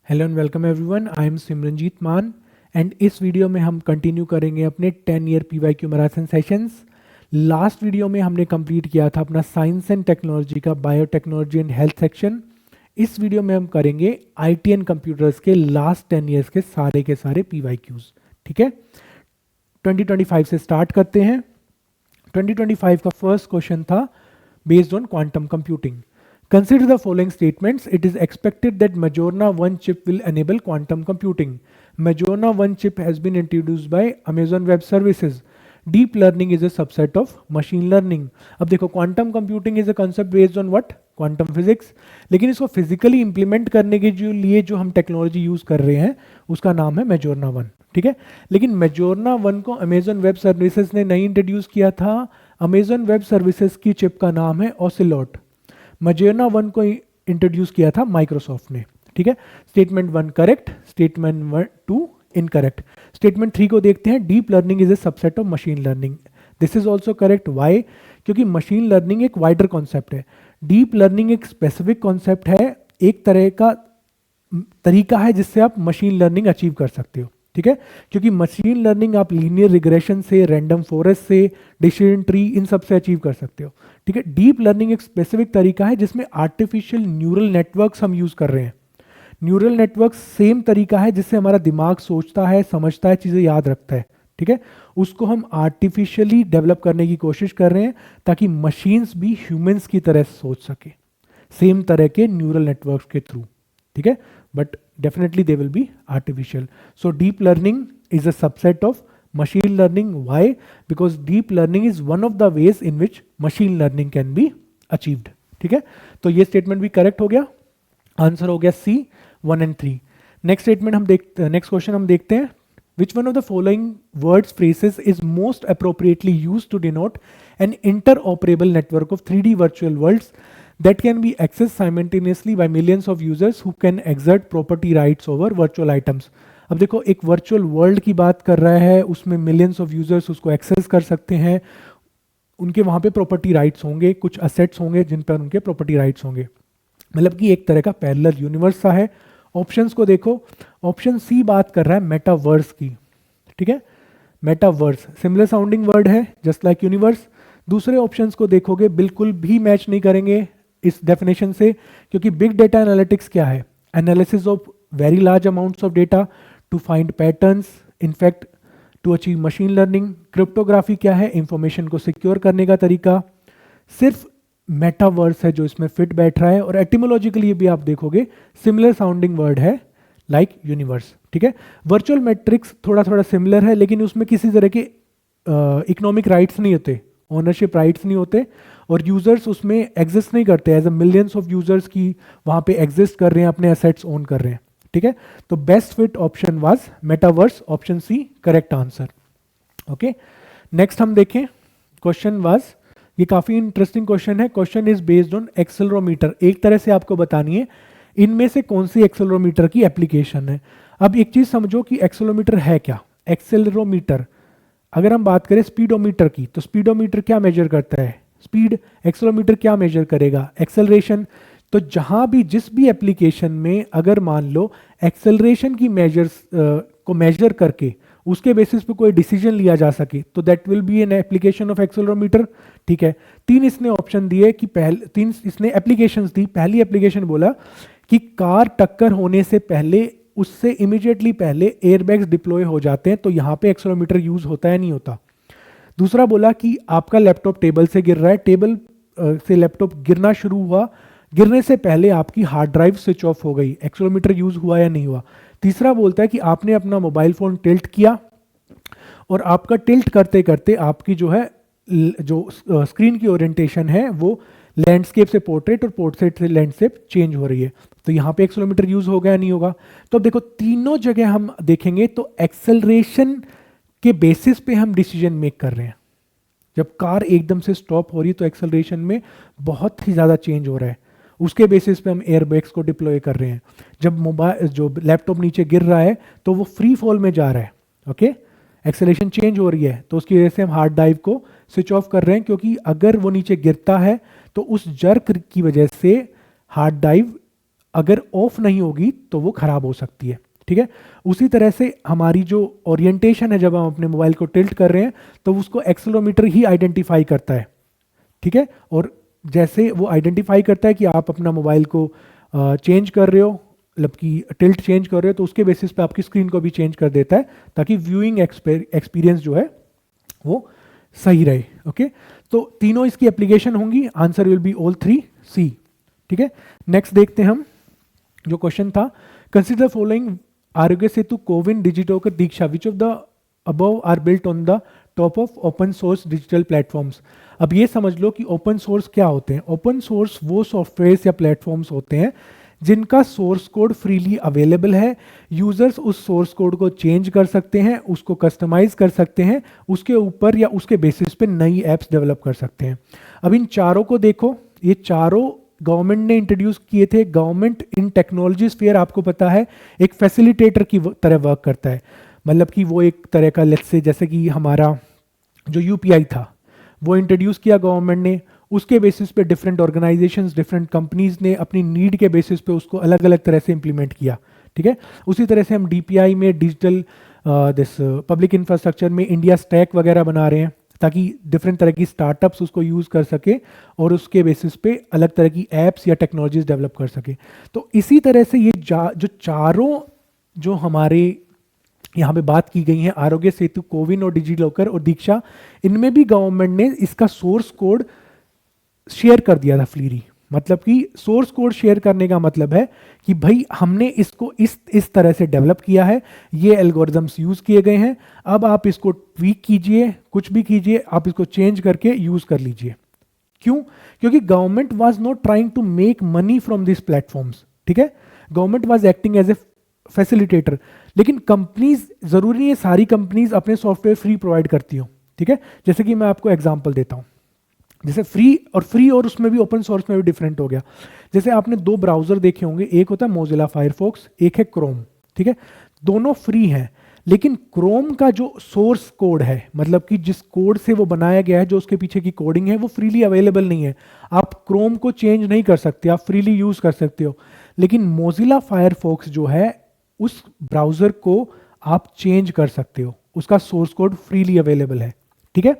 Hello and welcome everyone, I am Simranjeet मान and इस video में हम कंटिन्यू करेंगे अपने 10 year PYQ marathon sessions. Last video में हमने कंप्लीट किया था अपना साइंस एंड टेक्नोलॉजी का बायोटेक्नोलॉजी एंड हेल्थ सेक्शन। इस वीडियो में हम करेंगे आईटी एंड कंप्यूटर्स के लास्ट 10 ईयर्स के सारे पीवाईक्यूज। ठीक है, 2025 से स्टार्ट करते हैं। 2025 का फर्स्ट क्वेश्चन था based on quantum computing. Consider the following statements. It is expected that Majorna 1 chip will enable quantum computing. Majorna 1 chip has been introduced by Amazon Web Services. Deep learning is a subset of machine learning. अब देखो quantum computing is a concept based on what? Quantum physics. लेकिन इसको physically implement करने के लिए जो हम technology use कर रहे हैं उसका नाम है Majorna 1। ठीक है, लेकिन Majorna 1 को Amazon Web Services ने नहीं इंट्रोड्यूस किया था। Amazon Web Services की चिप का नाम है Ocelot। मजेरना 1 को इंट्रोड्यूस किया था माइक्रोसॉफ्ट ने। ठीक है, statement 1 correct, statement 2 incorrect. Statement 3 को देखते हैं, deep learning is a subset of machine learning. This is also correct. Why? क्योंकि मशीन लर्निंग एक वाइडर कॉन्सेप्ट है, डीप लर्निंग एक स्पेसिफिक कॉन्सेप्ट है, एक तरह का तरीका है जिससे आप मशीन लर्निंग अचीव कर सकते हो। ठीक है, क्योंकि मशीन लर्निंग आप लीनियर रिग्रेशन से, रैंडम फॉरेस्ट से, डिसीजन ट्री, इन सब से अचीव कर सकते हो। ठीक है, डीप लर्निंग एक स्पेसिफिक तरीका है जिसमें आर्टिफिशियल न्यूरल नेटवर्क्स हम यूज कर रहे हैं। न्यूरल नेटवर्क सेम तरीका है जिससे हमारा दिमाग सोचता है, समझता है, चीजें याद रखता है। ठीक है, उसको हम आर्टिफिशियली डेवलप करने की कोशिश कर रहे हैं ताकि मशीन्स भी ह्यूमंस की तरह सोच सके, सेम तरह के न्यूरल नेटवर्क्स के थ्रू। ठीक है, but definitely they will be artificial. So deep learning is a subset of machine learning. Why? Because deep learning is one of the ways in which machine learning can be achieved. ठीक है, तो ये statement भी correct हो गया। Answer हो गया सी 1 and 3। Next statement हम देखते हैं, नेक्स्ट क्वेश्चन हम देखते हैं। Which one of the following words phrases is most appropriately used to denote an interoperable network of 3D virtual worlds that can be accessed simultaneously by millions of users who can exert property rights over virtual items? अब देखो, एक virtual world की बात कर रहा है, उसमें millions of users उसको एक्सेस कर सकते हैं, उनके वहां पे प्रॉपर्टी राइट्स होंगे, कुछ असेट्स होंगे जिन पर उनके प्रॉपर्टी राइट्स होंगे। मतलब कि एक तरह का पैरेलल यूनिवर्स सा है। ऑप्शंस को देखो, ऑप्शन सी बात कर रहा है मेटावर्स की। ठीक है, मेटावर्स सिमिलर साउंडिंग वर्ड है जस्ट लाइक यूनिवर्स। दूसरे ऑप्शंस को देखोगे बिल्कुल भी मैच नहीं करेंगे इस डेफिनेशन से, क्योंकि बिग डेटा एनालिटिक्स क्या है? Analysis of very large amounts of data to find patterns, in fact to achieve machine learning. Cryptography क्या है? इंफॉर्मेशन को सिक्योर करने का तरीका। सिर्फ मेटावर्स है जो इसमें फिट बैठ रहा है, और एटिमोलॉजिकली भी आप देखोगे सिमिलर साउंडिंग वर्ड है लाइक यूनिवर्स। ठीक है, वर्चुअल मैट्रिक्स थोड़ा थोड़ा सिमिलर है, लेकिन उसमें किसी तरह के इकोनॉमिक राइट्स नहीं होते, ओनरशिप राइट्स नहीं होते, और यूजर्स उसमें एग्जिस्ट नहीं करते as a millions of users की वहां पे एग्जिस्ट कर रहे हैं, अपने एसेट्स ओन कर रहे हैं। ठीक है, तो best fit option was metaverse, option C correct answer. Okay, next हम देखें, क्वेश्चन वाज, ये काफी इंटरेस्टिंग क्वेश्चन है। Question is based on accelerometer. एक तरह से आपको बतानी है इनमें से कौन सी एक्सेलरोमीटर की एप्लीकेशन है। अब एक चीज समझो कि एक्सेलरोमीटर है क्या। एक्सेलरोमीटर, अगर हम बात करें स्पीडोमीटर की, तो स्पीडोमीटर क्या मेजर करता है? स्पीड। एक्सेलरोमीटर क्या मेजर करेगा? एक्सेलरेशन। तो जहां भी जिस भी एप्लीकेशन में अगर मान लो एक्सेलरेशन की मेजर्स को मेजर करके उसके बेसिस पे कोई डिसीजन लिया जा सके, तो that will be an application of accelerometer. ठीक है, तीन इसने ऑप्शन दिए कि तीन इसने एप्लीकेशंस दी। पहली एप्लीकेशन बोला कि कार टक्कर होने से पहले, उससे इमीडिएटली पहले एयरबैग्स डिप्लॉय हो जाते हैं, तो यहां पे एक्सेलरोमीटर यूज होता है नहीं होता। दूसरा बोला कि आपका लैपटॉप टेबल से गिर रहा है, टेबल से लैपटॉप गिरना शुरू हुआ, गिरने से पहले आपकी हार्ड ड्राइव स्विच ऑफ हो गई, एक्सेलरोमीटर यूज हुआ या नहीं हुआ। तीसरा बोलता है कि आपने अपना मोबाइल फोन टिल्ट किया, और आपका टिल्ट करते करते आपकी जो है जो स्क्रीन की ओरिएंटेशन है वो लैंडस्केप से पोर्ट्रेट और पोर्ट्रेट से लैंडस्केप चेंज हो रही है, तो यहाँ पे एक्सेलरोमीटर यूज होगा या नहीं होगा। तो अब देखो, तीनों जगह हम देखेंगे तो एक्सेलरेशन के बेसिस पे हम डिसीजन मेक कर रहे हैं। जब कार एकदम से स्टॉप हो रही है तो एक्सेलरेशन में बहुत ही ज्यादा चेंज हो रहा है, उसके बेसिस पे हम एयरबैग्स को डिप्लॉय कर रहे हैं। जब मोबाइल जो लैपटॉप नीचे गिर रहा है तो वो फ्री फॉल में जा रहा है, ओके, एक्सेलरेशन चेंज हो रही है, तो उसकी वजह से हम हार्ड ड्राइव को स्विच ऑफ कर रहे हैं, क्योंकि अगर वो नीचे गिरता है तो उस जर्क की वजह से हार्ड ड्राइव अगर ऑफ नहीं होगी तो वो खराब हो सकती है, ठीक है। उसी तरह से हमारी जो ओरिएंटेशन है, जब हम अपने मोबाइल को टिल्ट कर रहे हैं तो उसको एक्सेलेरोमीटर ही आइडेंटिफाई करता है, ठीक है। और जैसे वो आइडेंटिफाई करता है कि आप अपना मोबाइल को चेंज कर रहे हो, मतलब कि टिल्ट चेंज कर रहे हो, तो उसके बेसिस पे आपकी स्क्रीन को भी चेंज कर देता है ताकि व्यूइंग एक्सपीरियंस जो है वो सही रहे। ओके, तो तीनों इसकी एप्लीकेशन होंगी, आंसर विल बी ऑल 3 सी, ठीक है। नेक्स्ट देखते हैं हम, जो क्वेश्चन था, consider following Aarogya Setu, CoWIN, DigiLocker, Diksha, which of the above are built on the top of open source digital platforms. अब ये समझ लो कि ओपन सोर्स क्या होते हैं। ओपन सोर्स वो सॉफ्टवेयर या प्लेटफॉर्म्स होते हैं जिनका सोर्स कोड फ्रीली अवेलेबल है, यूजर्स उस सोर्स कोड को चेंज कर सकते हैं, उसको कस्टमाइज कर सकते हैं, उसके ऊपर या उसके बेसिस पे नई एप्स डेवलप कर सकते हैं। अब इन चारों को देखो, ये चारों गवर्नमेंट ने इंट्रोड्यूस किए थे। गवर्नमेंट इन टेक्नोलॉजी स्फीयर आपको पता है एक फैसिलिटेटर की तरह वर्क करता है, मतलब कि वो एक तरह का, लेट्स से जैसे कि हमारा जो यूपीआई था वो इंट्रोड्यूस किया गवर्नमेंट ने, उसके बेसिस पे डिफरेंट ऑर्गेनाइजेशंस, डिफरेंट कंपनीज ने अपनी नीड के बेसिस पे उसको अलग अलग तरह से इंप्लीमेंट किया, ठीक है। उसी तरह से हम डीपीआई में डिजिटल दिस पब्लिक इंफ्रास्ट्रक्चर में इंडिया स्टैक वगैरह बना रहे हैं ताकि डिफरेंट तरह की स्टार्टअप्स उसको यूज कर सके और उसके बेसिस पे अलग तरह की एप्स या टेक्नोलॉजीज डेवलप कर सके। तो इसी तरह से ये जो चारों जो हमारे यहाँ पे बात की गई है, आरोग्य सेतु, कोविन और डिजिलॉकर और दीक्षा, इनमें भी गवर्नमेंट ने इसका सोर्स कोड शेयर कर दिया था फ्रीली। मतलब कि सोर्स कोड शेयर करने का मतलब है कि भाई हमने इसको इस तरह से डेवलप किया है, ये एल्गोरिदम्स यूज किए गए हैं, अब आप इसको ट्वीक कीजिए, कुछ भी कीजिए, आप इसको चेंज करके यूज कर लीजिए। क्यों? क्योंकि government was not trying to make money from this platforms, ठीक है। Government was acting as a facilitator. लेकिन कंपनीज, जरूरी नहीं है सारी कंपनीज अपने सॉफ्टवेयर फ्री प्रोवाइड करती हो, ठीक है। जैसे कि मैं आपको एग्जांपल देता हूं, जैसे फ्री और उसमें भी ओपन सोर्स में भी डिफरेंट हो गया। जैसे आपने दो ब्राउजर देखे होंगे, एक होता है मोजिला फायरफॉक्स, एक है क्रोम, ठीक है। दोनों फ्री हैं, लेकिन क्रोम का जो सोर्स कोड है, मतलब कि जिस कोड से वो बनाया गया है, जो उसके पीछे की कोडिंग है, वो फ्रीली अवेलेबल नहीं है। आप क्रोम को चेंज नहीं कर सकते, आप फ्रीली यूज कर सकते हो। लेकिन मोजिला फायरफॉक्स जो है, उस ब्राउजर को आप चेंज कर सकते हो, उसका सोर्स कोड फ्रीली अवेलेबल है, ठीक है।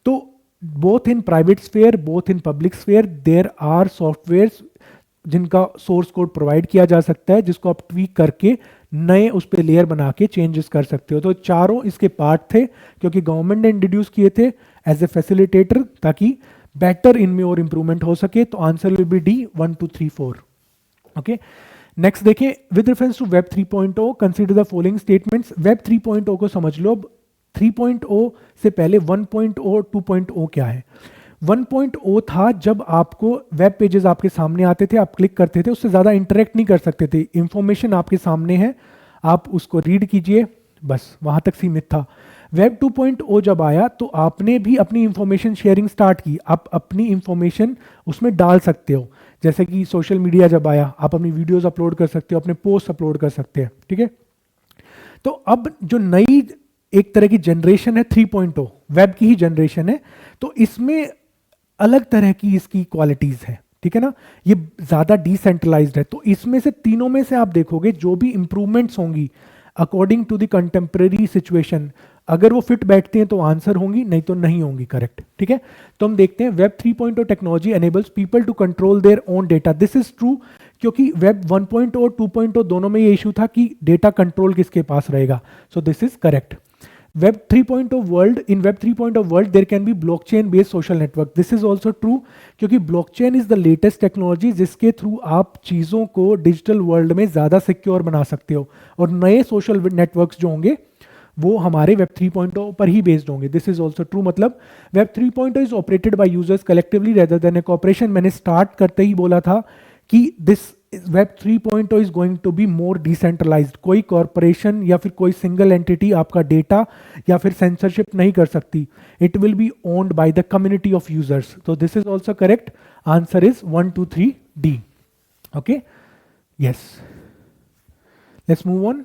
तो both in private sphere, both in public sphere, there are softwares जिनका सोर्स कोड प्रोवाइड किया जा सकता है, जिसको आप ट्वीक करके नए उस पर लेयर बना के चेंजेस कर सकते हो। तो चारों इसके पार्ट थे, क्योंकि गवर्नमेंट ने इंट्रोड्यूस किए थे एज ए फैसिलिटेटर ताकि बेटर इनमें और इंप्रूवमेंट हो सके। तो answer will be D 1 2 3 4। Okay, next देखिए, with reference to web 3.0 consider the following statements. Web 3.0 को समझ लो। अब 3.0 से पहले 1.0 2.0 क्या है? 1.0 था जब आपको वेब पेजेस आपके सामने आते थे, आप क्लिक करते थे, उससे ज़्यादा इंटरेक्ट नहीं कर सकते थे, इंफॉर्मेशन आपके सामने है, आप उसको रीड कीजिए, बस वहाँ तक सीमित था। वेब 2.0 जब आया तो आपने भी अपनी इंफॉर्मेशन शेयरिंग स्टार्ट की, आप अपनी इंफॉर्मेशन उसमें डाल सकते हो। जैसे कि सोशल मीडिया जब आया, आप अपनी वीडियोस अपलोड कर सकते हो, अपने पोस्ट अपलोड कर सकते हैं, ठीक है। तो अब जो नई एक तरह की जनरेशन है 3.0, वेब की ही जनरेशन है, तो इसमें अलग तरह की इसकी क्वालिटीज है, ठीक है ना। ये ज्यादा डिसेंट्रलाइज्ड है। तो इसमें से तीनों में से आप देखोगे जो भी इंप्रूवमेंट्स होंगी according to the contemporary situation, अगर वो फिट बैठती हैं तो आंसर होंगी, नहीं तो नहीं होंगी, करेक्ट, ठीक है। तो हम देखते हैं, web 3.0 technology enables people to control their own data. This is true, क्योंकि वेब 1.0 2.0 दोनों में ये इशू था कि डेटा कंट्रोल किसके पास रहेगा। सो this is correct. Web 3.0 world, in Web 3.0 world there can be blockchain based social network. This is also true, क्योंकि blockchain is the latest technology जिसके थ्रू आप चीज़ों को डिजिटल वर्ल्ड में ज़्यादा सिक्योर बना सकते हो, और नए सोशल नेटवर्क्स जो होंगे वो हमारे Web 3.0 पर ही बेस्ड होंगे। दिस इज ऑल्सो ट्रू, मतलब Web 3.0 is operated by users collectively rather than a corporation. मैंने स्टार्ट करते ही बोला था कि this web 3.0 is going to be more decentralised. कोई कॉर्पोरेशन या फिर कोई सिंगल एंटिटी आपका डेटा या फिर सेंसरशिप नहीं कर सकती। It will be owned by the community of users. तो this is also correct, answer is 1 2 3 D. Okay, yes, let's move on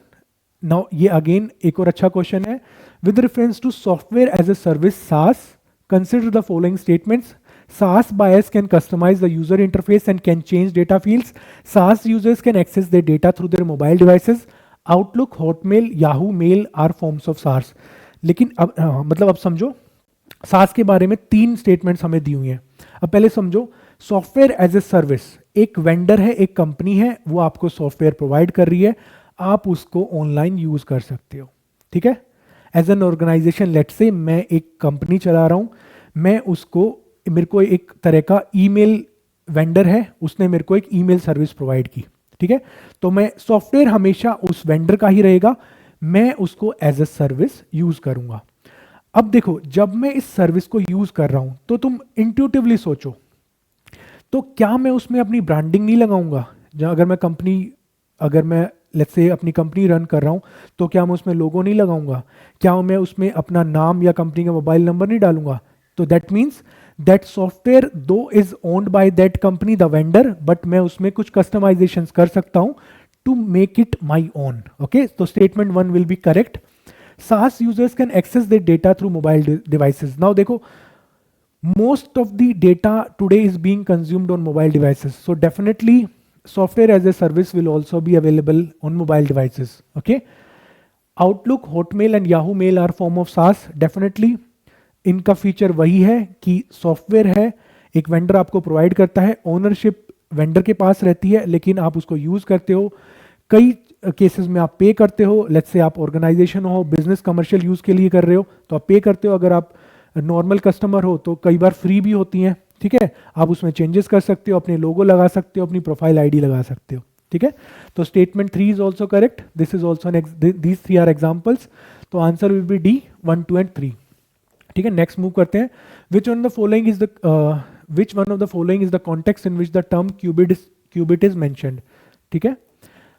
now. ये अगेन एक और अच्छा क्वेश्चन है। With reference to software as a service SaaS consider the following statements. SaaS buyers can customize the user interface and can change data fields. SaaS users can access their data through their mobile devices. Outlook, Hotmail, Yahoo Mail are forms of SaaS. लेकिन अब मतलब अब समझो SaaS के बारे में 3 statements हमें दी हुई हैं. अब पहले समझो सॉफ्टवेयर एज ए सर्विस. एक वेंडर है, एक कंपनी है, वो आपको सॉफ्टवेयर प्रोवाइड कर रही है, आप उसको ऑनलाइन यूज कर सकते हो. ठीक है. As an organisation, let's say मैं एक कंपनी चला रहा हूं, मैं उसको, मेरे को एक तरह का ईमेल वेंडर है, उसने मेरे को एक ईमेल सर्विस प्रोवाइड की. ठीक है. तो मैं सॉफ्टवेयर हमेशा उस वेंडर का ही रहेगा, मैं उसको एज ए सर्विस यूज करूंगा. अब देखो, जब मैं इस सर्विस को यूज कर रहा हूं तो तुम इंट्यूटिवली सोचो, तो क्या मैं उसमें अपनी ब्रांडिंग नहीं लगाऊंगा? अगर मैं लेट्स से अपनी कंपनी रन कर रहा हूं, तो क्या मैं उसमें लोगो नहीं लगाऊंगा? क्या मैं उसमें अपना नाम या कंपनी का मोबाइल नंबर नहीं डालूंगा? तो that means that software though is owned by that company, the vendor, but मैं उसमें कुछ कस्टमाइजेशन कर सकता हूं to make it my own. Okay, तो statement 1 will be correct. SaaS users can access their data through mobile devices. Now देखो, most of the data today is being consumed on mobile devices. So definitely software as a service will also be available on mobile devices. Okay. Outlook, Hotmail and Yahoo Mail are form of SaaS. Definitely इनका feature वही है कि software है, एक vendor आपको provide करता है, ownership vendor के पास रहती है, लेकिन आप उसको यूज करते हो. कई केसेस में आप पे करते हो. लेट्स से आप ऑर्गेनाइजेशन हो, बिजनेस कमर्शियल यूज के लिए कर रहे हो, तो आप पे करते हो. अगर आप नॉर्मल कस्टमर हो तो कई बार फ्री भी होती हैं. ठीक है. आप उसमें चेंजेस कर सकते हो, अपने लोगो लगा सकते हो, अपनी प्रोफाइल आईडी लगा सकते हो. ठीक है. तो statement 3 is also correct. This is also these 3 are examples. तो answer will be D 1, 2 and 3. ठीक है. नेक्स्ट मूव करते हैं. Which one of the following is the context in which the term qubit is mentioned. ठीक है.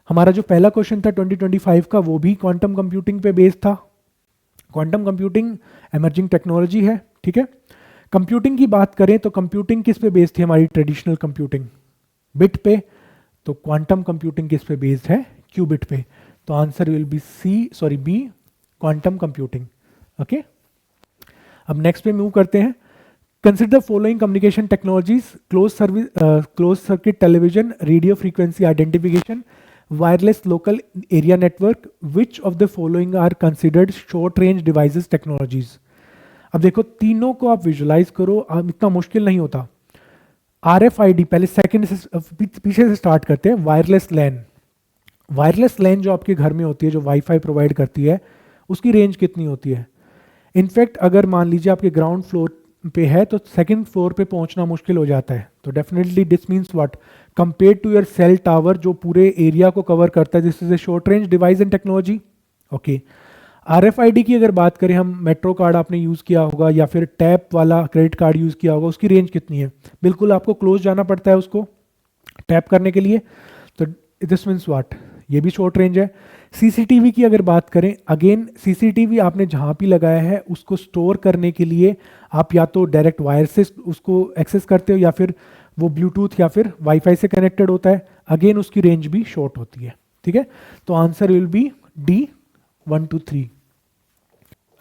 हमारा जो पहला क्वेश्चन था 2025 का, वो भी क्वांटम कंप्यूटिंग पे बेस्ड था. क्वांटम कंप्यूटिंग एमर्जिंग टेक्नोलॉजी है. ठीक है. कंप्यूटिंग की बात करें तो कंप्यूटिंग किस पे बेस्ड थी? हमारी ट्रेडिशनल कंप्यूटिंग बिट पे. तो क्वांटम कंप्यूटिंग किस पे बेस्ड है? क्यूबिट पे. तो answer will be B, quantum computing. Okay. अब नेक्स्ट पे मूव करते हैं. Consider following communication technologies: close circuit television, radio frequency identification, wireless local area network. Which of the following are considered short range devices technologies? अब देखो, तीनों को आप visualise करो, इतना मुश्किल नहीं होता. RFID, पहले सेकंड से पीछे से स्टार्ट करते हैं. वायरलेस लैन जो आपके घर में होती है, जो वाईफाई प्रोवाइड करती है, उसकी रेंज कितनी होती है? इनफैक्ट अगर मान लीजिए आपके ग्राउंड फ्लोर पे है तो सेकंड फ्लोर पे पहुंचना मुश्किल हो जाता है. तो definitely this means what? Compare to your cell tower जो पूरे एरिया को कवर करता है, this is a short range device and technology. Okay. RFID की अगर बात करें, हम मेट्रो कार्ड आपने यूज किया होगा या फिर टैप वाला क्रेडिट कार्ड यूज किया होगा, उसकी रेंज कितनी है? बिल्कुल आपको क्लोज जाना पड़ता है उसको टैप करने के लिए. तो दिस मीन्स व्हाट? ये भी शॉर्ट रेंज है. CCTV की अगर बात करें, अगेन CCTV आपने जहां भी लगाया है उसको स्टोर करने के लिए आप या तो डायरेक्ट वायर से उसको एक्सेस करते हो या फिर वो ब्लूटूथ या फिर वाईफाई से कनेक्टेड होता है. अगेन उसकी रेंज भी शॉर्ट होती है. ठीक है. तो आंसर विल बी डी 1, 2, 3.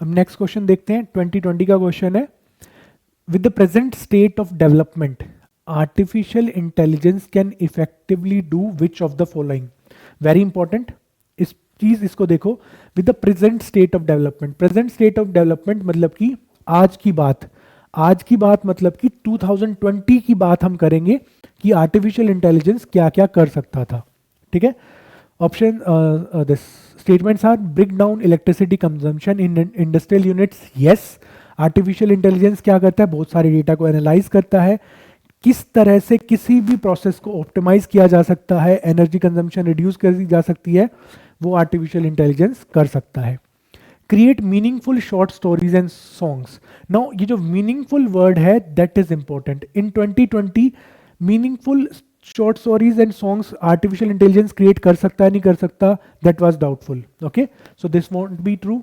अब नेक्स्ट क्वेश्चन देखते हैं. 2020 का क्वेश्चन है. With the present state of development, artificial intelligence can effectively do which of the following? Very important इस चीज, इसको देखो. With the present state of development, present state of development मतलब कि आज की बात मतलब कि 2020 की बात हम करेंगे कि आर्टिफिशियल इंटेलिजेंस क्या क्या कर सकता था. ठीक है. Option this statements are: break down electricity consumption in industrial units. Yes, artificial intelligence क्या करता है? बहुत सारे डेटा को एनालाइज करता है, किस तरह से किसी भी प्रोसेस को ऑप्टिमाइज किया जा सकता है, एनर्जी कंजम्पशन रिड्यूस कर जा सकती है, वो आर्टिफिशियल इंटेलिजेंस कर सकता है. Create meaningful short stories and songs. Now ये जो मीनिंगफुल वर्ड है, that is important. In 2020 meaningful short stories and songs artificial intelligence create कर सकता है, नहीं कर सकता? That was doubtful. Okay, so this won't be true.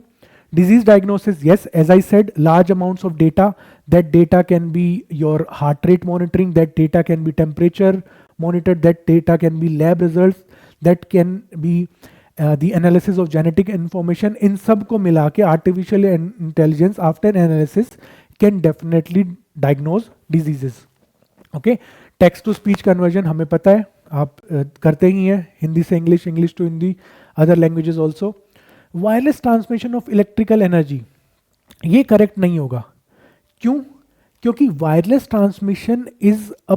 Disease diagnosis, yes, as I said, large amounts of data. That data can be your heart rate monitoring, that data can be temperature monitored, that data can be lab results, that can be the analysis of genetic information. In सब को मिला के artificial intelligence after analysis can definitely diagnose diseases. Okay, text to speech conversion हमें पता है, आप करते ही हैं, हिंदी से English, English to Hindi, other languages also. Wireless transmission of electrical energy, ये करेक्ट नहीं होगा। क्यों? क्योंकि वायरलेस ट्रांसमिशन इज अ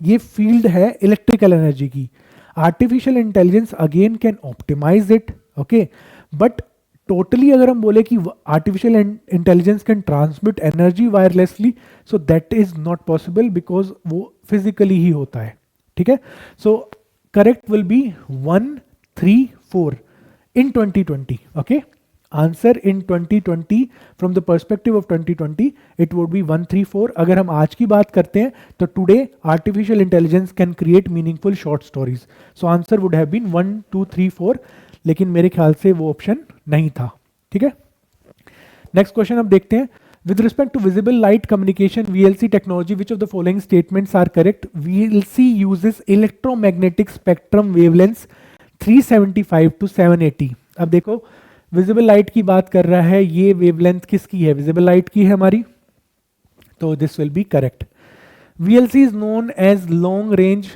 ये फील्ड है इलेक्ट्रिकल एनर्जी की। Artificial intelligence again can optimise it, okay, but totally अगर हम बोले कि artificial intelligence can transmit energy wirelessly, so that is not possible because वो फिजिकली ही होता है। ठीक है, so correct will be 1, 3, 4 in 2020. Okay, answer in 2020 from the perspective of 2020 it would be 1, 3, 4. अगर हम आज की बात करते हैं तो today artificial intelligence can create meaningful short stories. So answer would have been 1, 2, 3, 4. लेकिन मेरे ख्याल से वो ऑप्शन नहीं था। ठीक है, नेक्स्ट क्वेश्चन अब देखते हैं। With respect to visible light communication VLC technology, which of the following statements are correct? VLC uses electromagnetic spectrum wavelengths 375 to 780। अब देखो, विजिबल लाइट की बात कर रहा है, ये वेवलेंथ किसकी है? विजिबल लाइट की है हमारी, तो this will be correct. VLC is known as long range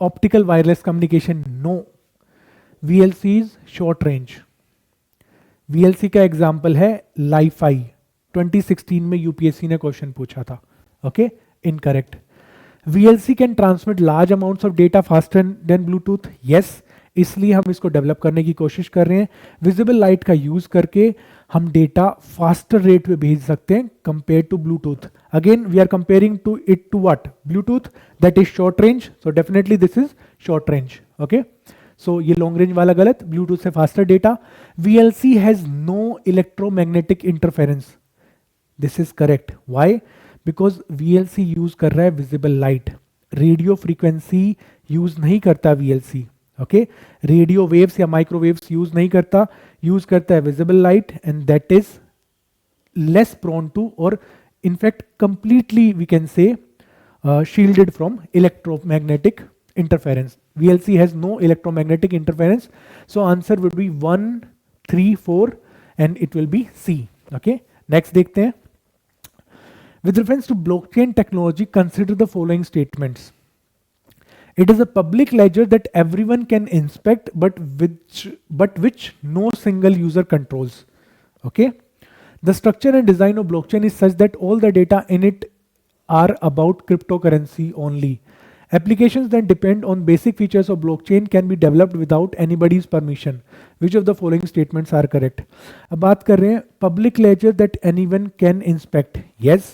optical wireless communication. No, VLC is short range. VLC का एग्जाम्पल है लाइफाई, 2016 में यूपीएससी ने क्वेश्चन पूछा था। Okay, incorrect. VLC can transmit large amounts of data faster than Bluetooth. Yes, इसलिए हम इसको develop करने की कोशिश कर रहे हैं। विजिबल लाइट का यूज करके हम डेटा फास्टर रेट पे भेज सकते हैं compare to Bluetooth. Again we are comparing to it to what? Bluetooth, that is short range, so definitely this is short range. Okay, so ये लॉन्ग रेंज वाला गलत, ब्लूटूथ से faster data. VLC has no electromagnetic interference, this is correct. Why? Because VLC use कर रहा है visible light, radio frequency use नहीं करता VLC। Okay, radio waves या माइक्रोवेव्स यूज नहीं करता, यूज करता है visible light, and that is less prone to, और in fact completely we can say shielded from electromagnetic interference. VLC has no electromagnetic interference, so answer would be 1, 3, 4 and it will be C. Okay, next देखते हैं। With reference to blockchain technology, consider the following statements. It is a public ledger that everyone can inspect, but which no single user controls. Okay, the structure and design of blockchain is such that all the data in it are about cryptocurrency only. Applications that depend on basic features of blockchain can be developed without anybody's permission. Which of the following statements are correct? अब बात कर रहे हैं public ledger that anyone can inspect. Yes,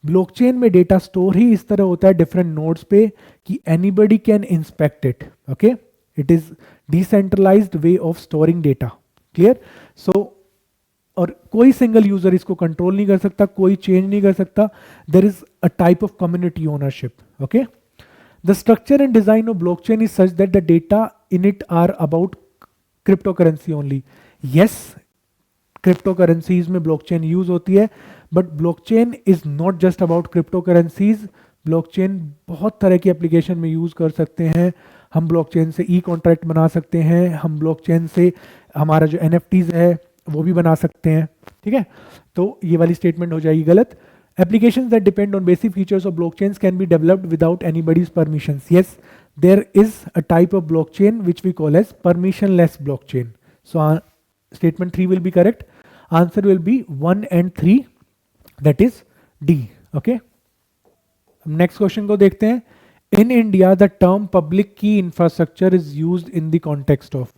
blockchain में data store ही इस तरह होता है डिफरेंट नोड्स पे कि anybody can inspect it. Okay, it is decentralized way of storing data. Clear? So और कोई सिंगल यूजर इसको कंट्रोल नहीं कर सकता, कोई चेंज नहीं कर सकता। There is a type of community ownership. Okay, the structure and design of blockchain is such that the data in it are about cryptocurrency only. Yes, cryptocurrencies में blockchain use होती है, but blockchain is not just about cryptocurrencies. Blockchain बहुत तरह की application में use कर सकते हैं। हम ब्लॉकचेन से ई कॉन्ट्रैक्ट बना सकते हैं, हम ब्लॉकचेन से हमारा जो NFTs है वो भी बना सकते हैं। ठीक है, तो ये वाली स्टेटमेंट हो जाएगी गलत। Applications that depend on basic features of blockchains can be developed without anybody's permissions. Yes, there is a type of blockchain which we call as permissionless blockchain. So statement 3 will be correct. Answer will be 1 and 3, that is D. Okay, next question को देखते हैं। In India, the term public key infrastructure is used in the context of.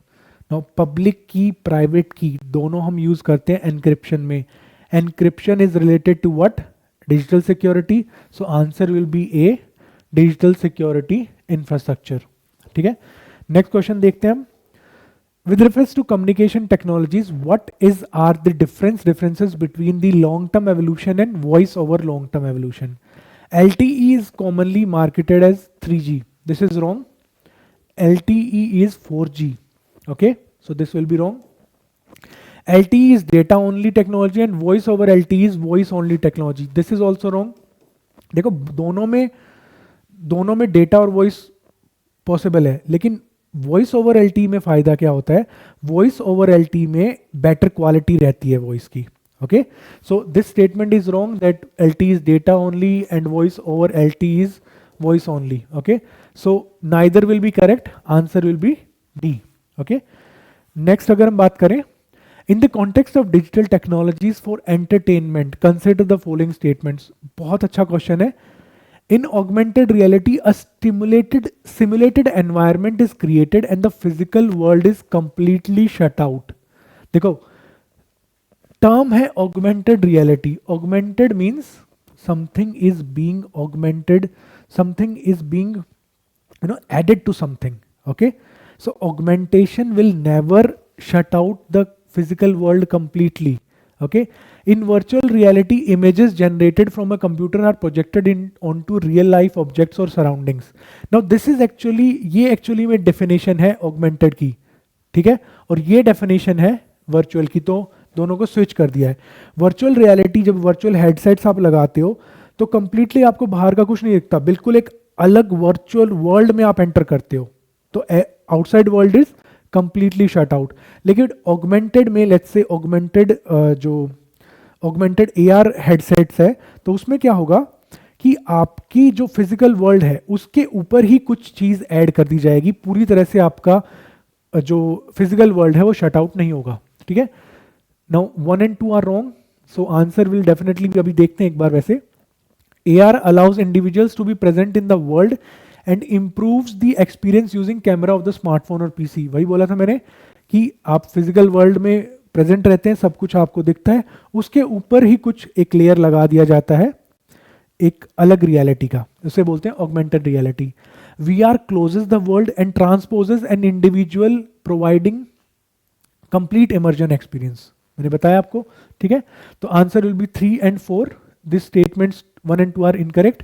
Now, public key, private key दोनों हम use करते हैं encryption में। Encryption is related to what? Digital security. So answer will be A, digital security infrastructure. ठीक है, next question देखते हैं हम। With reference to communication technologies, what are the differences between the long-term evolution and voice over long-term evolution? LTE is commonly marketed as 3G. This is wrong. LTE is 4G. Okay, so this will be wrong. LTE is data only technology and voice over LTE is voice only technology. This is also wrong. देखो दोनों में data और voice possible है, लेकिन voice over LTE में फायदा क्या होता है? वॉइस ओवर LTE में बेटर क्वालिटी रहती है वॉइस की। Okay, so this statement is wrong that LT is data only and voice over LT is voice only. Okay, so neither will be correct, answer will be D. Okay, next अगर हम बात करें, in the context of digital technologies for entertainment, consider the following statements. बहुत अच्छा question है. In augmented reality, a simulated environment is created and the physical world is completely shut out. देखो, term है augmented reality. Augmented means something is being augmented, something is being added to something. Okay, so augmentation will never shut out the physical world completely. Okay, in virtual reality, images generated from a computer are projected in onto real life objects or surroundings. Now this is actually, ये actually में definition है augmented की, ठीक है, और ये definition है virtual की, तो दोनों को स्विच कर दिया है. वर्चुअल रियलिटी, जब वर्चुअल हेडसेट्स आप लगाते हो तो कंप्लीटली आपको बाहर का कुछ नहीं दिखता, बिल्कुल एक अलग वर्चुअल वर्ल्ड में आप एंटर करते हो, तो outside world is completely shut out. लेकिन ऑगमेंटेड में, लेट्स से ऑगमेंटेड जो ऑगमेंटेड एआर हेडसेट्स है, तो उसमें क्या होगा कि आपकी जो फिजिकल वर्ल्ड है उसके ऊपर ही कुछ चीज ऐड कर दी जाएगी, पूरी तरह से आपका जो फिजिकल वर्ल्ड है वो शट आउट नहीं होगा. ठीक है, Now 1 and 2 are wrong, so answer will definitely be, अभी देखते हैं एक बार. वैसे AR allows individuals to be present in the world and improves the experience using camera of the smartphone और PC. वही बोला था मैंने कि आप फिजिकल वर्ल्ड में प्रेजेंट रहते हैं, सब कुछ आपको दिखता है, उसके ऊपर ही कुछ एक लेयर लगा दिया जाता है एक अलग रियलिटी का, उसे बोलते हैं augmented reality. VR closes the world and transposes an individual providing complete immersion experience. मैंने बताया आपको. ठीक है, तो answer will be 3 and 4. This statements 1 and 2 are incorrect,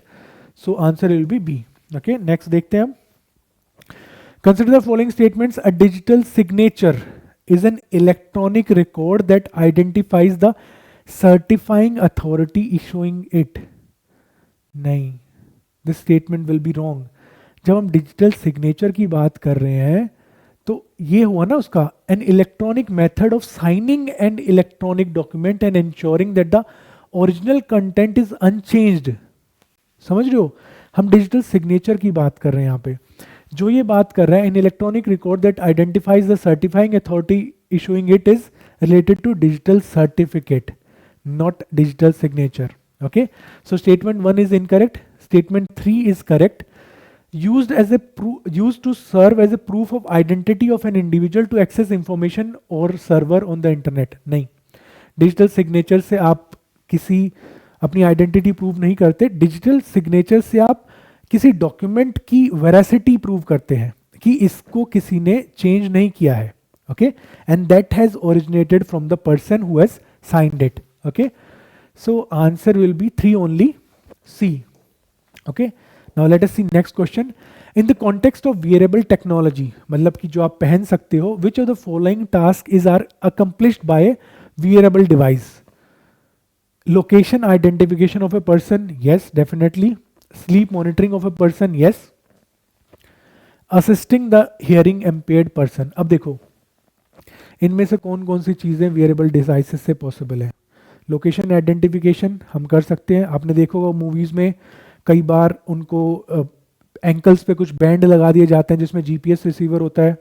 so answer will be B. Okay, next देखते हैं हम. Consider the following statements. A digital signature is an electronic record that identifies the certifying authority issuing it. नहीं, this statement will be wrong. जब हम digital signature की बात कर रहे हैं तो ये हुआ ना उसका, an electronic method of signing an electronic document and ensuring that the original content is unchanged. समझ रहे हो, हम डिजिटल सिग्नेचर की बात कर रहे हैं यहाँ पे. जो ये बात कर रहा है, an electronic record that identifies the certifying authority issuing it, is related to digital certificate, not digital signature. Okay, so statement 1 is incorrect, statement 3 is correct. Used to serve as a proof of identity of an individual to access information or server on the internet. नहीं, digital signature से आप किसी अपनी identity prove नहीं करते. Digital signature से आप किसी डॉक्यूमेंट की वेरासिटी प्रूव करते हैं कि इसको किसी ने चेंज नहीं किया है. Okay, and that has originated from the person who has signed it. Okay, so answer will be 3 only, C. Okay, now let us see next question. In the context of wearable technology, मतलब कि जो आप पहन सकते हो, which of the following task is are accomplished by a wearable device? Location identification of a person, yes, definitely. Sleep monitoring of a person, yes. Assisting the hearing impaired person. अब देखो, इनमें से कौन कौन सी चीजें wearable devices से possible है? Location identification हम कर सकते हैं. आपने देखा होगा मूवीज में कई बार उनको एंकल्स पे कुछ बैंड लगा दिए जाते हैं जिसमें जीपीएस रिसीवर होता है.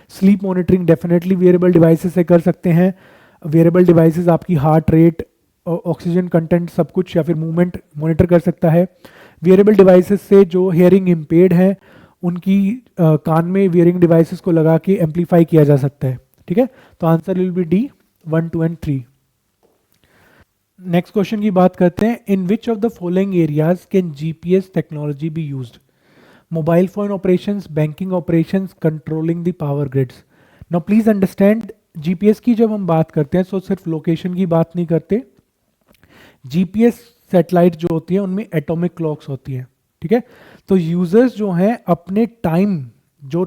Sleep monitoring definitely wearable devices से कर सकते हैं. वेरेबल डिवाइसेस आपकी हार्ट रेट, ऑक्सीजन कंटेंट, सब कुछ या फिर मूवमेंट मॉनिटर कर सकता है. वेरेबल डिवाइसेस से जो हियरिंग इम्पेयर्ड है उनकी कान में वेयरिंग डिवाइसेस को लगा के एम्पलीफाई किया जा सकता है. ठीक है, तो answer will be D 1, 2 and 3. Next question की बात करते हैं. In which of the following areas can GPS technology be used? Mobile phone operations, banking operations, controlling the power grids. Now please understand, GPS की जब हम बात करते हैं तो सिर्फ लोकेशन की बात नहीं करते. जीपीएस सैटेलाइट जो होती है उनमें एटॉमिक क्लॉक्स होती है. ठीक है, तो यूजर्स जो हैं अपने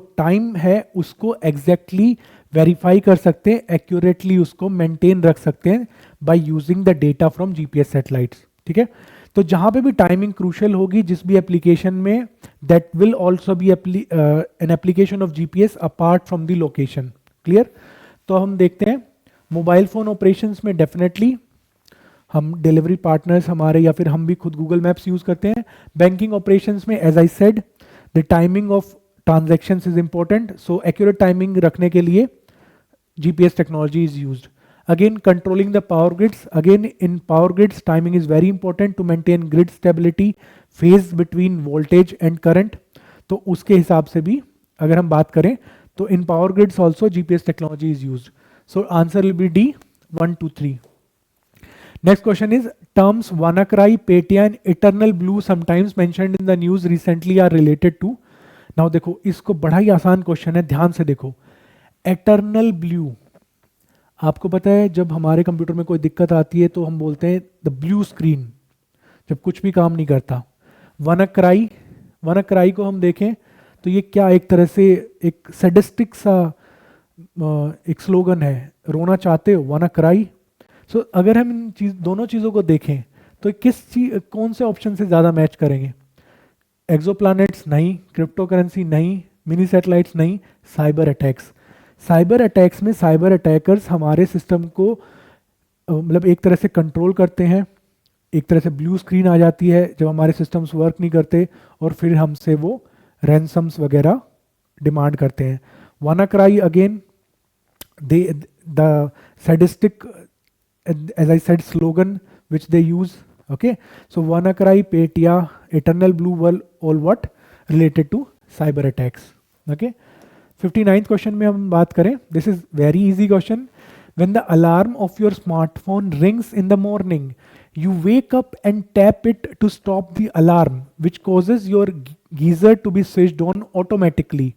टाइम है उसको एग्जैक्टली वेरीफाई कर सकते हैं, एक्यूरेटली उसको मेंटेन रख सकते हैं by using the data from GPS satellites. ठीक है, तो जहां पे भी टाइमिंग क्रूशियल होगी जिस भी एप्लीकेशन में, that will also be an application of GPS apart from the location. Clear? तो हम देखते हैं मोबाइल फोन ऑपरेशंस में डेफिनेटली हम डिलीवरी पार्टनर्स हमारे या फिर हम भी खुद गूगल मैप्स यूज़ करते हैं। बैंकिंग ऑपरेशंस में as I said the timing of transactions is important, so accurate timing रखने के लिए GPS technology is used. Again, controlling the power grids. Again, in power grids, timing is very important to maintain grid stability, phase between voltage and current. तो उसके हिसाब से भी अगर हम बात करें तो in power grids also GPS technology is used. So answer will be D, 1, 2, 3. Next question is terms WannaCry, Petya and Eternal Blue sometimes mentioned in the news recently are related to. Now देखो इसको बड़ा ही आसान question है, ध्यान से देखो। Eternal blue, आपको पता है जब हमारे कंप्यूटर में कोई दिक्कत आती है तो हम बोलते हैं द ब्लू स्क्रीन, जब कुछ भी काम नहीं करता। WannaCry, WannaCry को हम देखें तो ये क्या एक तरह से एक सैडिस्टिक सा एक स्लोगन है, रोना चाहते हो WannaCry। सो अगर हम इन दोनों चीज़ों को देखें तो कौन से ऑप्शन से ज़्यादा मैच करेंगे? एक्सोप्लैनेट्स नहीं, क्रिप्टो करेंसी नहीं, मिनी सैटेलाइट्स नहीं, साइबर अटैक्स। साइबर अटैक्स में साइबर अटैकर्स हमारे सिस्टम को मतलब एक तरह से कंट्रोल करते हैं, एक तरह से ब्लू स्क्रीन आ जाती है जब हमारे सिस्टम्स वर्क नहीं करते और फिर हमसे वो रैंसम्स वगैरह डिमांड करते हैं। WannaCry again the sadistic as I said slogan which they use. Okay, so WannaCry, Petya, Eternal Blue were all what related to cyber attacks. Okay, 59th question में हम बात करें, this is very easy question. When the alarm of your smartphone rings in the morning you wake up and tap it to stop the alarm which causes your geyser to be switched on automatically.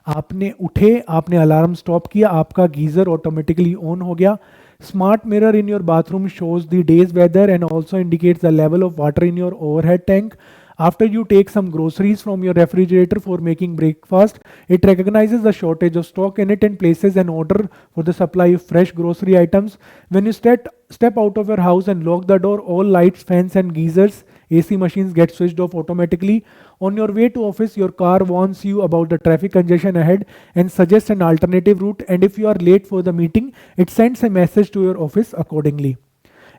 आपने उठे, आपने alarm stop किया, आपका geyser automatically on हो गया। Smart mirror in your bathroom shows the day's weather and also indicates the level of water in your overhead tank. After you take some groceries from your refrigerator for making breakfast, it recognizes the shortage of stock in it and places an order for the supply of fresh grocery items. When you step out of your house and lock the door, all lights, fans and geysers, AC machines get switched off automatically. On your way to office, your car warns you about the traffic congestion ahead and suggests an alternative route. And if you are late for the meeting, it sends a message to your office accordingly.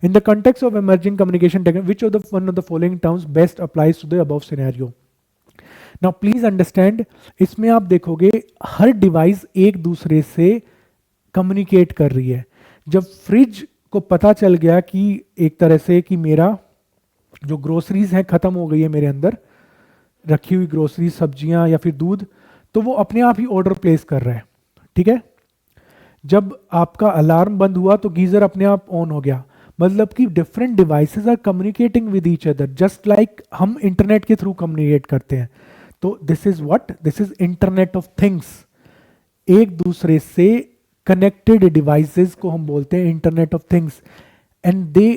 In the context of emerging communication technology, which of the one of the following terms best applies to the above scenario? Now please understand, इसमें आप देखोगे हर device एक दूसरे से communicate कर रही है। जब फ्रिज को पता चल गया कि एक तरह से कि मेरा जो ग्रोसरीज है खत्म हो गई है, मेरे अंदर रखी हुई ग्रोसरी, सब्जियां या फिर दूध, तो वो अपने आप ही ऑर्डर प्लेस कर रहा है। ठीक है, जब आपका अलार्म बंद हुआ तो गीजर अपने आप ऑन हो गया। मतलब कि different devices are communicating with each other, just like हम इंटरनेट के थ्रू कम्युनिकेट करते हैं। तो this is what, this is internet of things. एक दूसरे से कनेक्टेड डिवाइसेस को हम बोलते हैं internet of things. And they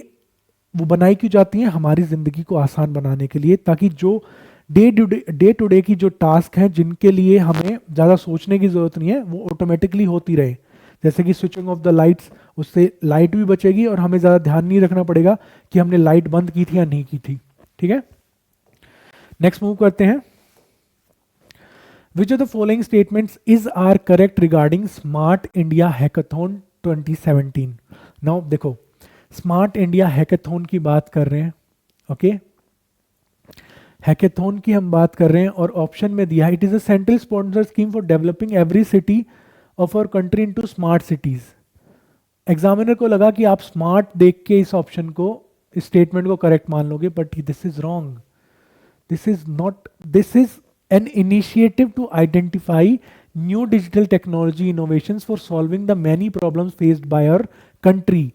वो बनाई क्यों जाती हैं? हमारी जिंदगी को आसान बनाने के लिए, ताकि जो डे टू डे की जो टास्क हैं जिनके लिए हमें ज़्यादा सोचने की ज़रूरत नहीं है, वो ऑटोमेटिकली होती रहे। जैसे कि स्विचिंग ऑफ द लाइट्स, उससे लाइट भी बचेगी और हमें ज़्यादा ध्यान नहीं रखना पड़ेगा कि हमने लाइट बंद की थी या नहीं की थी। ठीक है, नेक्स्ट मूव करते हैं। Which of the following statements is are correct regarding smart India hackathon 2017? Now देखो, स्मार्ट इंडिया हैकाथॉन की बात कर रहे हैं। ओके, हैकाथॉन की हम बात कर रहे हैं और ऑप्शन में दिया है it is a central sponsor scheme for developing every city of our country into smart cities. Examiner को लगा कि आप स्मार्ट देख के इस ऑप्शन को, इस स्टेटमेंट को करेक्ट मान लोगे, but this is wrong. This is not, this is an initiative to identify new digital technology innovations for solving the many problems faced by our country.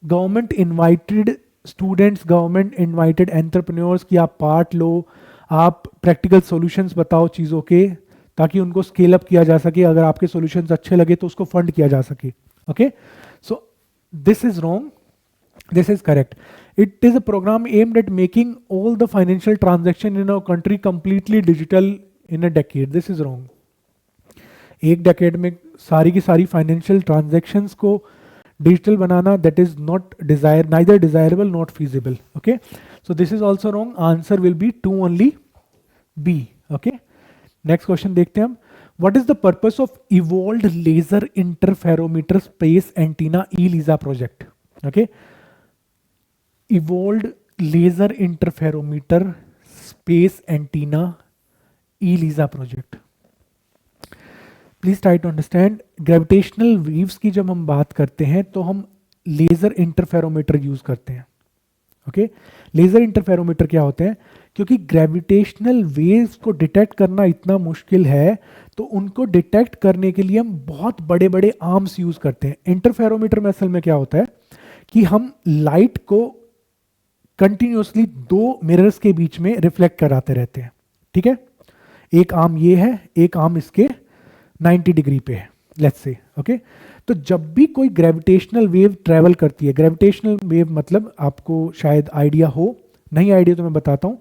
Government invited students, government invited entrepreneurs की आप part लो, आप practical solutions बताओ चीज़ों के, ताकि उनको scale up किया जा सके। अगर आपके सॉल्यूशंस अच्छे लगे तो उसको फंड किया जा सके। Okay, so this is wrong, this is correct. It is a program aimed at making all the financial transaction in our country completely digital in a decade. This is wrong. एक decade में सारी की सारी financial transactions को digital बनाना, that is not neither desirable not feasible. Okay, so this is also wrong. Answer will be 2 only, B. Okay, next question देखते हैं हम। What is the purpose of evolved laser interferometer space antenna ELISA project? Okay, evolved laser interferometer space antenna ELISA project. Please try to understand, gravitational waves की जब हम बात करते हैं तो हम लेजर इंटरफेरोमीटर यूज करते हैं। ओके, लेजर इंटरफेरोमीटर क्या होते हैं? क्योंकि ग्रेविटेशनल वेव्स को डिटेक्ट करना इतना मुश्किल है, तो उनको डिटेक्ट करने के लिए हम बहुत बड़े बड़े आर्म्स यूज करते हैं। इंटरफेरोमीटर में असल में क्या होता है कि हम लाइट को कंटिन्यूसली दो मिरर्स के बीच में रिफ्लेक्ट कराते रहते हैं। ठीक है, एक आर्म ये है, एक आर्म इसके 90 डिग्री पे है, लेट्स से। ओके, तो जब भी कोई ग्रेविटेशनल वेव ट्रेवल करती है, ग्रेविटेशनल वेव मतलब आपको शायद आइडिया हो, नहीं आइडिया तो मैं बताता हूं।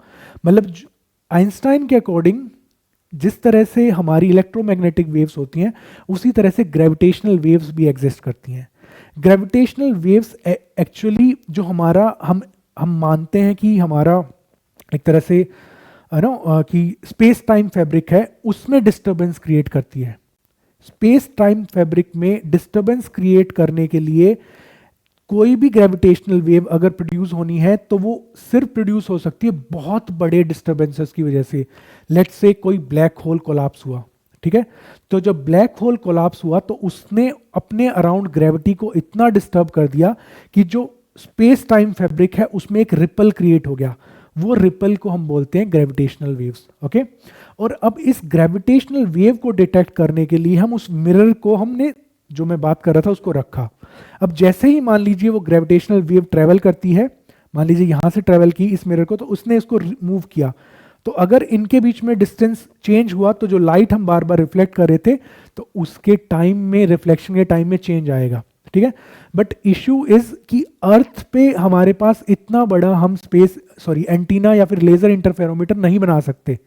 मतलब आइंस्टाइन के अकॉर्डिंग जिस तरह से हमारी इलेक्ट्रोमैग्नेटिक वेव्स होती हैं, उसी तरह से ग्रेविटेशनल वेव्स भी एग्जिस्ट करती हैं। ग्रेविटेशनल वेव्स एक्चुअली जो हमारा हम मानते हैं कि हमारा एक तरह से कि स्पेस टाइम फैब्रिक है, उसमें डिस्टर्बेंस क्रिएट करती है। स्पेस टाइम फैब्रिक में डिस्टर्बेंस क्रिएट करने के लिए कोई भी ग्रेविटेशनल वेव अगर प्रोड्यूस होनी है तो वो सिर्फ प्रोड्यूस हो सकती है बहुत बड़े डिस्टर्बेंसेस की वजह से। लेट्स से कोई ब्लैक होल कोलैप्स हुआ, ठीक है, तो जब ब्लैक होल कोलैप्स हुआ तो उसने अपने अराउंड ग्रेविटी को इतना डिस्टर्ब कर दिया कि जो स्पेस टाइम फैब्रिक है उसमें एक रिपल क्रिएट हो गया। वो रिपल को हम बोलते हैं ग्रेविटेशनल वेव्स। ओके, और अब इस ग्रेविटेशनल वेव को डिटेक्ट करने के लिए हम उस मिरर को, हमने जो मैं बात कर रहा था उसको रखा। अब जैसे ही मान लीजिए वो ग्रेविटेशनल वेव ट्रेवल करती है, मान लीजिए यहां से ट्रेवल की इस मिरर को, तो उसने इसको मूव किया, तो अगर इनके बीच में डिस्टेंस चेंज हुआ तो जो लाइट हम बार बार रिफ्लेक्ट कर रहे थे तो उसके टाइम में, रिफ्लेक्शन के टाइम में चेंज आएगा। ठीक है, बट इशू इज कि अर्थ पे हमारे पास इतना बड़ा हम एंटीना या फिर लेजर इंटरफेरोमीटर नहीं बना सकते,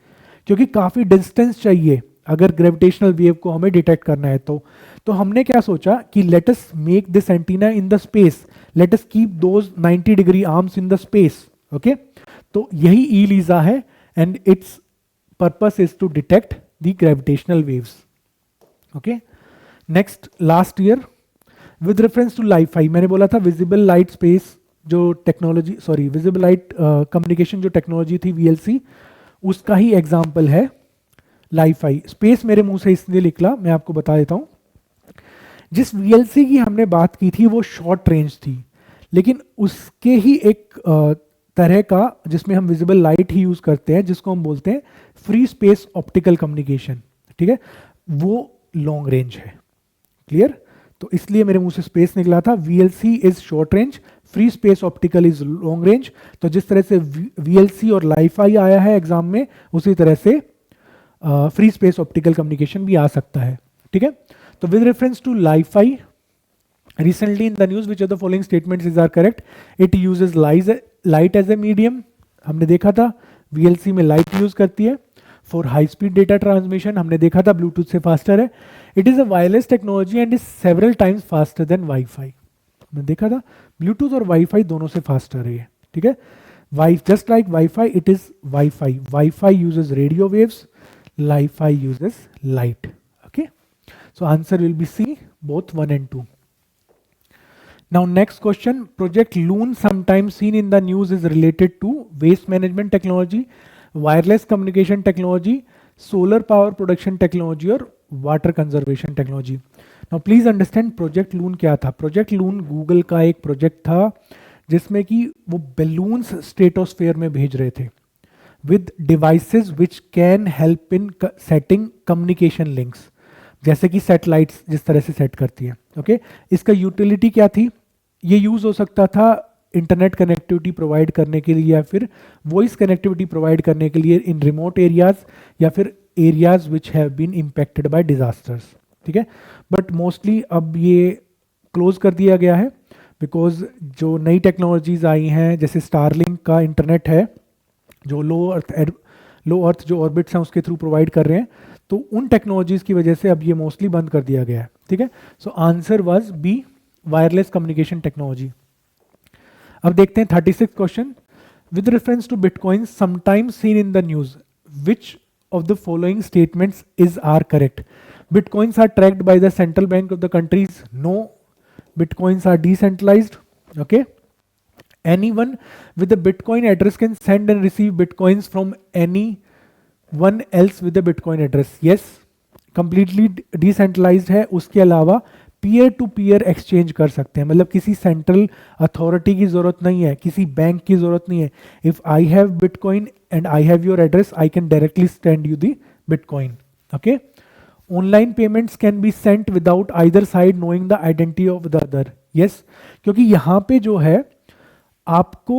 क्योंकि काफी डिस्टेंस चाहिए अगर ग्रेविटेशनल वेव को हमें डिटेक्ट करना है। तो हमने क्या सोचा कि let us make this antenna in the space, let us keep those 90 degree arms in the space. Okay, तो यही ईलिजा है and its purpose is to detect the gravitational waves. Okay, next, last year with reference to LiFi, मैंने बोला था visible light space जो technology, visible light communication जो technology थी VLC, उसका ही एग्जाम्पल है लाइफाई। स्पेस मेरे मुंह से इसलिए निकला, मैं आपको बता देता हूं। जिस वीएलसी की हमने बात की थी वो शॉर्ट रेंज थी, लेकिन उसके ही एक तरह का जिसमें हम विजिबल लाइट ही यूज करते हैं, जिसको हम बोलते हैं फ्री स्पेस ऑप्टिकल कम्युनिकेशन। ठीक है, वो लॉन्ग रेंज है। क्लियर? तो इसलिए मेरे मुंह से स्पेस निकला था। VLC is short range, free space optical is long range. तो जिस तरह से वीएलसी और लाइफाई आया है एग्जाम में, उसी तरह से फ्री स्पेस ऑप्टिकल कम्युनिकेशन भी आ सकता है। ठीक है, तो with reference to LiFi, recently in the news which of the following statements is are correct? It uses light as a medium, हमने देखा था VLC में लाइट यूज करती है। For high speed data transmission हमने देखा था ब्लूटूथ से फास्टर है। It is a wireless technology and is several times faster than wifi, हमने देखा था ब्लूटूथ और वाईफाई दोनों से फास्टर है ये। ठीक है, just like WiFi it is WiFi, WiFi uses radio waves, LiFi uses light. Okay, so answer will be C, both 1 and 2. Now next question, Project Loon, sometimes seen in the news, is related to waste management technology, wireless communication technology, solar power production technology और water conservation technology. Now please understand Project Loon क्या था। Project Loon Google का एक project था जिसमें कि वो balloons stratosphere में भेज रहे थे with devices which can help in setting communication links, जैसे कि सैटेलाइट्स जिस तरह से सेट करती है। ओके, इसका यूटिलिटी क्या थी? ये यूज हो सकता था इंटरनेट कनेक्टिविटी प्रोवाइड करने के लिए या फिर वॉइस कनेक्टिविटी प्रोवाइड करने के लिए इन रिमोट एरियाज या फिर areas which have been impacted by disasters. ठीक है, बट मोस्टली अब ये क्लोज कर दिया गया है बिकॉज जो नई टेक्नोलॉजीज आई हैं, जैसे स्टारलिंक का इंटरनेट है जो लो अर्थ जो ऑर्बिट्स हैं उसके थ्रू प्रोवाइड कर रहे हैं, तो उन टेक्नोलॉजीज की वजह से अब ये मोस्टली बंद कर दिया गया है। ठीक है, so answer was B, wireless communication technology. अब देखते हैं 36 question, with reference to bitcoin sometimes seen in the news, which of the following statements is are correct? Bitcoins are tracked by the central bank of the countries, no. Bitcoins are decentralised, okay. Anyone with a Bitcoin address can send and receive Bitcoins from anyone else with a Bitcoin address. Yes, completely decentralized है. उसके अलावा peer to peer exchange कर सकते हैं, मतलब किसी central authority की जरूरत नहीं है, किसी बैंक की जरूरत नहीं है. If I have bitcoin and I have your address, I can directly send you the bitcoin. Okay. Online payments can be sent without either side knowing the identity of the other. Yes, क्योंकि यहाँ पे जो है आपको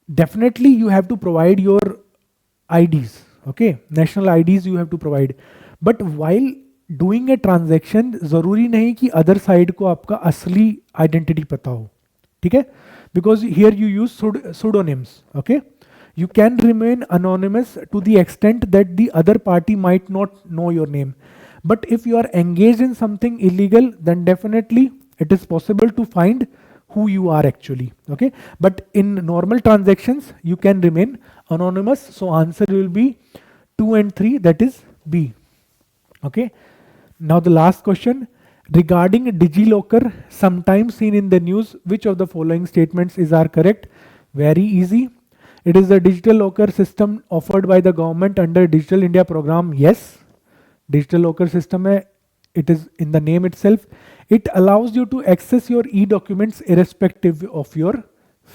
definitely you have to provide your IDs. Okay, national IDs you have to provide, but while doing a transaction जरूरी नहीं कि other side को आपका असली आइडेंटिटी पता हो. ठीक है, because here you use pseudonyms. Okay, you can remain anonymous to the extent that the other party might not know your name. But if you are engaged in something illegal, then definitely it is possible to find who you are actually. Okay, but in normal transactions you can remain anonymous. So answer will be 2 and 3, that is B. Okay, now the last question regarding DigiLocker, sometimes seen in the news, which of the following statements are correct? Very easy. It is the digital locker system offered by the government under Digital India program. Yes, digital locker system है. It is in the name itself. It allows you to access your e-documents irrespective of your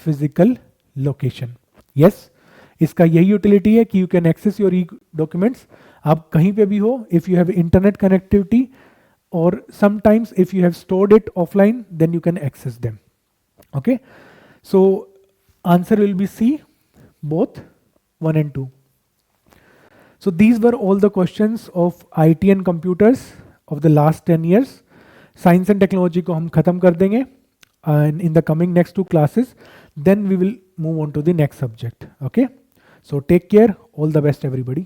physical location. Yes, इसका यही utility है कि you can access your e-documents. आप कहीं पे भी हो, if you have internet connectivity, or sometimes if you have stored it offline, then you can access them. Okay, so answer will be C. Both 1 and 2. So these were all the questions of IT and computers of the last 10 years. Science and technology को हम खत्म कर देंगे and in the coming next 2 classes, then we will move on to the next subject. Okay, so take care, all the best everybody.